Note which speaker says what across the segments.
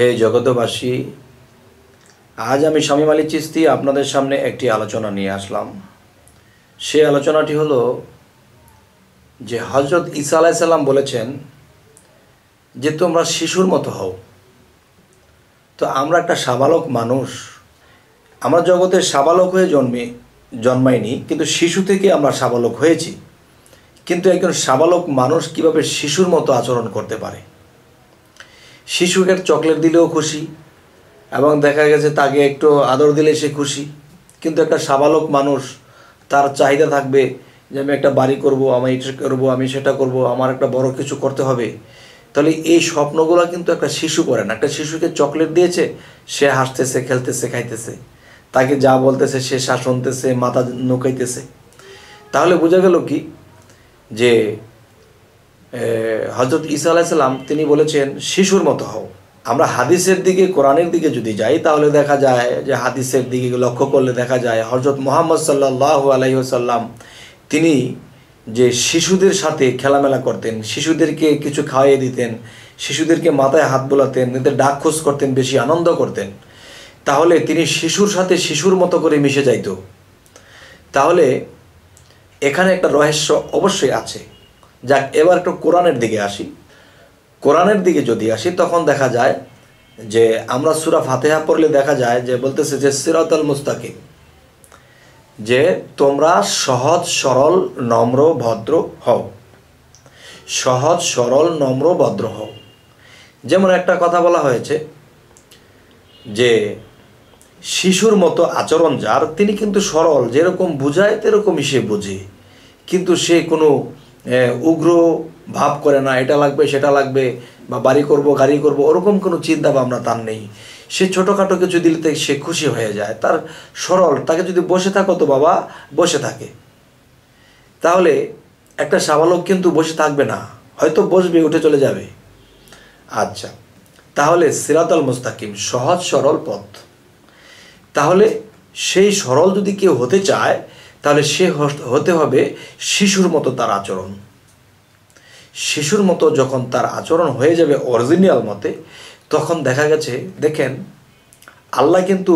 Speaker 1: হে জগতবাসী, আজ আমি শামীম আলী চিশতি আপনাদের সামনে একটি আলোচনা নিয়ে আসলাম। সেই আলোচনাটি হলো যে হজরত ঈসা আলাইহিস সালাম বলেছেন যে তোমরা শিশুর মতো হও। তো আমরা একটা সাবালক মানুষ, আমরা জগতে সাবালক হয়ে জন্মাইনি, কিন্তু শিশু থেকে আমরা সাবালক হয়েছি। কিন্তু একজন সাবালক মানুষ কিভাবে শিশুর মতো আচরণ করতে পারে? শিশুকে চকলেট দিলেও খুশি, এবং দেখা গেছে তাকে একটু আদর দিলে সে খুশি। কিন্তু একটা সাবালক মানুষ, তার চাহিদা থাকবে যে আমি একটা বাড়ি করব, আমি এটা করবো, আমি সেটা করব, আমার একটা বড় কিছু করতে হবে। তাহলে এই স্বপ্নগুলো কিন্তু একটা শিশু করে না। একটা শিশুকে চকলেট দিয়েছে, সে হাসতেছে, খেলতেছে, খাইতেছে, তাকে যা বলতেছে সে শুনতেছে, মাথা নুকাইতেছে। তাহলে বোঝা গেল কি যে হজরত ঈসা আলাইহিস সালাম তিনি বলেছেন শিশুর মতো হও। আমরা হাদিসের দিকে, কোরআনের দিকে যদি যাই, তাহলে দেখা যায় যে হাদিসের দিকে লক্ষ্য করলে দেখা যায় হজরত মুহাম্মদ সাল্লাল্লাহু আলাইহি ওয়াসাল্লাম তিনি যে শিশুদের সাথে খেলামেলা করতেন, শিশুদেরকে কিছু খাওয়াইয়ে দিতেন, শিশুদেরকে মাথায় হাত বোলাতেন, এদের ডাক খোঁজ করতেন, বেশি আনন্দ করতেন। তাহলে তিনি শিশুর সাথে শিশুর মতো করে মিশে যাইত। তাহলে এখানে একটা রহস্য অবশ্যই আছে। যাক, এবার একটু কোরআনের দিকে আসি। কোরআনের দিকে যদি আসি, তখন দেখা যায় যে আমরা সূরা ফাতিহা পড়লে দেখা যায় যে বলতেছে যে সিরাতাল মুস্তাকিম, যে তোমরা সহজ সরল নম্র ভদ্র হও। সহজ সরল নম্র ভদ্র হও। যেমন একটা কথা বলা হয়েছে যে শিশুর মতো আচরণ যার, তিনি কিন্তু সরল, যেরকম বুঝায় তেরকমই সে বুঝে, কিন্তু সে কোনো উগ্র ভাব করে না, এটা লাগবে সেটা লাগবে, বা বাড়ি করব গাড়ি করব, ওরকম কোনো চিন্তা ভাবনা তার নেই। সে ছোটোখাটো কিছু দিলে সে খুশি হয়ে যায়, তার সরল। তাকে যদি বসে থাকো তো বাবা, বসে থাকে। তাহলে একটা সাবালক কিন্তু বসে থাকবে না, হয়তো বসবে, উঠে চলে যাবে। আচ্ছা, তাহলে সিরাতাল মুস্তাকিম, সহজ সরল পথ। তাহলে সেই সরল যদি কেউ হতে চায়, তাহলে সে হতে হবে শিশুর মতো তার আচরণ। শিশুর মতো যখন তার আচরণ হয়ে যাবে অরিজিনাল মতে, তখন দেখা গেছে, দেখেন আল্লাহ কিন্তু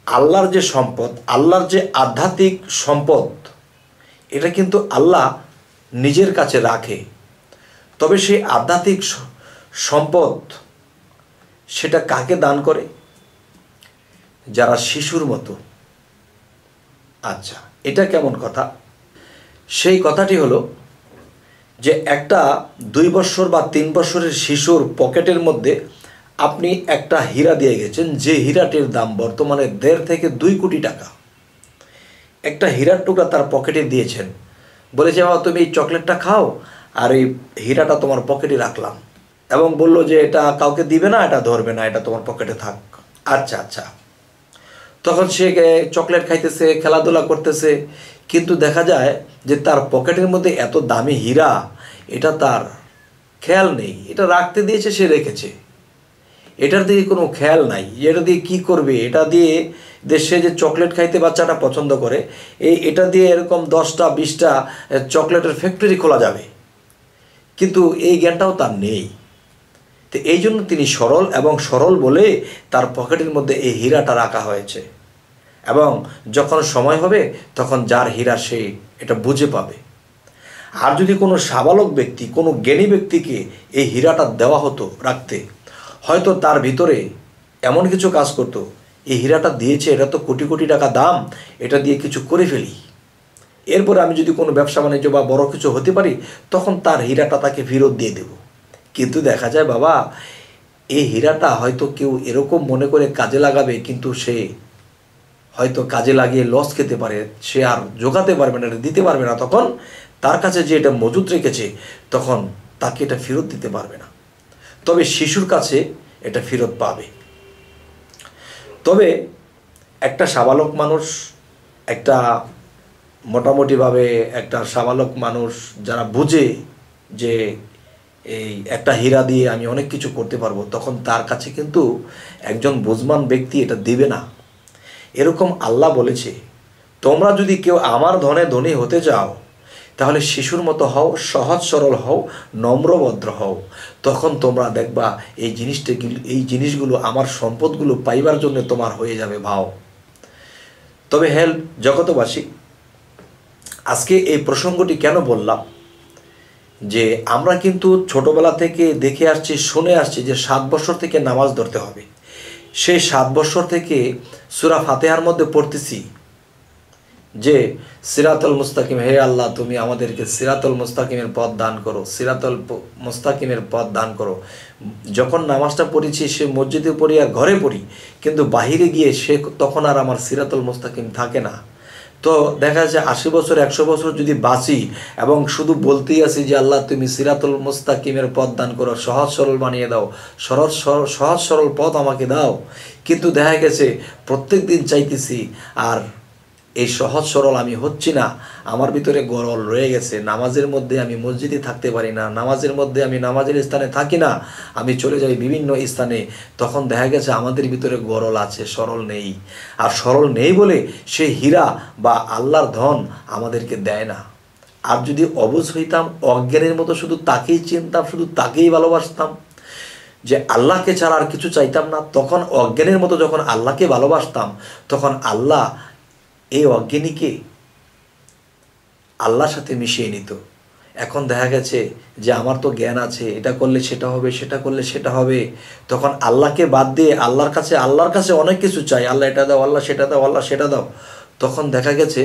Speaker 1: আল্লাহর যে সম্পদ, আল্লাহর যে আধ্যাত্মিক সম্পদ, এটা কিন্তু আল্লাহ নিজের কাছে রাখে। তবে সেই আধ্যাত্মিক সম্পদ সেটা কাকে দান করে? যারা শিশুর মতো। আচ্ছা, এটা কেমন কথা? সেই কথাটি হলো যে একটা 2 বছর বা 3 বছরের শিশুর পকেটের মধ্যে আপনি একটা হীরা দিয়ে গেছেন, যে হীরাটির দাম বর্তমানে 1.5 থেকে 2 কোটি টাকা। একটা হীরার টুকরা তার পকেটে দিয়েছেন, বলেছে বাবা তুমি এই চকলেটটা খাও, আর এই হীরাটা তোমার পকেটে রাখলাম, এবং বলল যে এটা কাউকে দিবে না, এটা ধরবে না, এটা তোমার পকেটে থাক। আচ্ছা আচ্ছা, তখন সে চকলেট খাইতেছে, খেলাধুলা করতেছে, কিন্তু দেখা যায় যে তার পকেটের মধ্যে এত দামি হীরা, এটা তার খেয়াল নেই। এটা রাখতে দিয়েছে, সে রেখেছে, এটার দিকে কোনো খেয়াল নাই এটা দিয়ে কি করবে। এটা দিয়ে সে যে চকলেট খাইতে বাচ্চাটা পছন্দ করে, এটা দিয়ে এরকম 10টা 20টা চকলেটের ফ্যাক্টরি খোলা যাবে, কিন্তু এই জ্ঞানটাও তার নেই। তো এই জন্য তিনি সরল, এবং সরল বলে তার পকেটের মধ্যে এই হীরাটা রাখা হয়েছে। এবং যখন সময় হবে, তখন যার হীরা সে এটা বুঝে পাবে। আর যদি কোনো সাবালক ব্যক্তি, কোনো জ্ঞানী ব্যক্তিকে এই হীরাটা দেওয়া হতো রাখতে, হয়তো তার ভিতরে এমন কিছু কাজ করতো, এই হীরাটা দিয়েছে, এটা তো কোটি কোটি টাকা দাম, এটা দিয়ে কিছু করে ফেলি, এরপরে আমি যদি কোনো ব্যবসা বাণিজ্য বা বড় কিছু হতে পারি, তখন তার হীরাটা তাকে ফেরত দিয়ে দেব। কিন্তু দেখা যায় বাবা, এই হীরাটা হয়তো কেউ এরকম মনে করে কাজে লাগাবে, কিন্তু সে হয়তো কাজে লাগিয়ে লস খেতে পারে, সে আর জোগাতে পারবে না, এটা দিতে পারবে না। তখন তার কাছে যে এটা মজুত রেখেছে, তখন তাকে এটা ফেরত দিতে পারবে না। তবে শিশুর কাছে এটা ফেরত পাবে। তবে একটা সাবালক মানুষ, একটা মোটামুটিভাবে একটা সাবালক মানুষ যারা বুঝে যে এই একটা হীরা দিয়ে আমি অনেক কিছু করতে পারবো, তখন তার কাছে কিন্তু একজন বুঝমান ব্যক্তি এটা দিবে না। এরকম আল্লাহ বলেছে, তোমরা যদি কেউ আমার ধনে ধনী হতে চাও, তাহলে শিশুর মতো হও, সহজ সরল হও, নম্রভদ্র হও। তখন তোমরা দেখবা এই জিনিসগুলো আমার সম্পদগুলো পাইবার জন্য তোমার হয়ে যাবে ভাও। তবে হেল জগতবাসী, আজকে এই প্রসঙ্গটি কেন বললাম, যে আমরা কিন্তু ছোটবেলা থেকে দেখে আসছি, শুনে আসছি যে 7 বছর থেকে নামাজ ধরতে হবে। সেই 7 বছর থেকে সূরা ফাতিহার মধ্যে পড়তেছি যে সিরাতুল মুস্তাকিম, হে আল্লাহ তুমি আমাদেরকে সিরাতুল মুস্তাকিমের পথ দান করো, সিরাতুল মুস্তাকিমের পথ দান করো। যখন নামাজটা পড়েছি সে মসজিদে পড়ি আর ঘরে পড়ি, কিন্তু বাহিরে গিয়ে সে তখন আর আমার সিরাতুল মুস্তাকিম থাকে না। তো দেখা যায় 80 বছর 100 বছর যদি বাঁচি এবং শুধু বলতেই আছি যে আল্লাহ তুমি সিরাতুল মুস্তাকিমের পথ দান করো, সহজ সরল বানিয়ে দাও, সহজ সরল পথ আমাকে দাও, কিন্তু দেখা গেছে প্রত্যেক দিন চাইতেছি আর এই সহজ সরল আমি হচ্ছি না। আমার ভিতরে গরল রয়ে গেছে, নামাজের মধ্যে আমি মসজিদে থাকতে পারি না, নামাজের মধ্যে আমি নামাজের স্থানে থাকি না, আমি চলে যাই বিভিন্ন স্থানে। তখন দেখা গেছে আমাদের ভিতরে গরল আছে, সরল নেই। আর সরল নেই বলে সেই হীরা বা আল্লাহর ধন আমাদেরকে দেয় না। আর যদি অবুঝ হইতাম, অজ্ঞানের মতো শুধু তাকেই চিনতাম, শুধু তাকেই ভালোবাসতাম, যে আল্লাহকে ছাড়া আর কিছু চাইতাম না, তখন অজ্ঞানের মতো যখন আল্লাহকে ভালোবাসতাম, তখন আল্লাহ এই অজ্ঞানীকে আল্লাহর সাথে মিশিয়ে নিত। এখন দেখা গেছে যে আমার তো জ্ঞান আছে, এটা করলে সেটা হবে, সেটা করলে সেটা হবে, তখন আল্লাহকে বাদ দিয়ে আল্লাহর কাছে অনেক কিছু চাই, আল্লাহ এটা দাও, আল্লাহ সেটা দাও, আল্লাহ সেটা দাও। তখন দেখা গেছে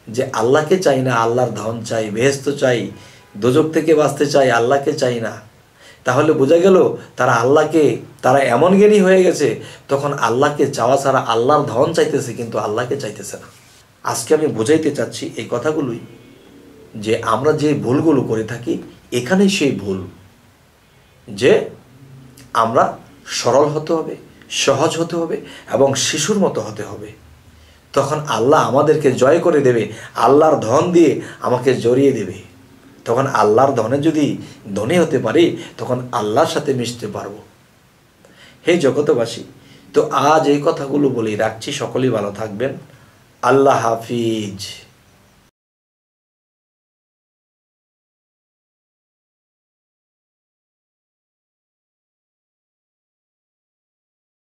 Speaker 1: যে আল্লাহকে চাই না, আল্লাহর ধন চাই, বেহেশত চাই, দোজক থেকে বাঁচতে চাই, আল্লাহকে চাই না। তাহলে বোঝা গেল তারা এমন জ্ঞানী হয়ে গেছে, তখন আল্লাহকে চাওয়া ছাড়া আল্লাহর ধন চাইতেছে, কিন্তু আল্লাহকে চাইতেছে না। আজকে আমি বোঝাইতে চাচ্ছি এই কথাগুলোই, যে আমরা যে ভুলগুলো করে থাকি, এখানেই সেই ভুল, যে আমরা সরল হতে হবে, সহজ হতে হবে এবং শিশুর মতো হতে হবে। তখন আল্লাহ আমাদেরকে জয় করে দেবে, আল্লাহর ধন দিয়ে আমাকে জড়িয়ে দেবে। তখন আল্লাহর ধনে যদি ধনী হতে পারি, তখন আল্লাহর সাথে মিশতে পারবো। হে জগতবাসী, তো আজ এই কথাগুলো বলেই রাখছি। সকলেই ভালো থাকবেন। আল্লাহ হাফিজ।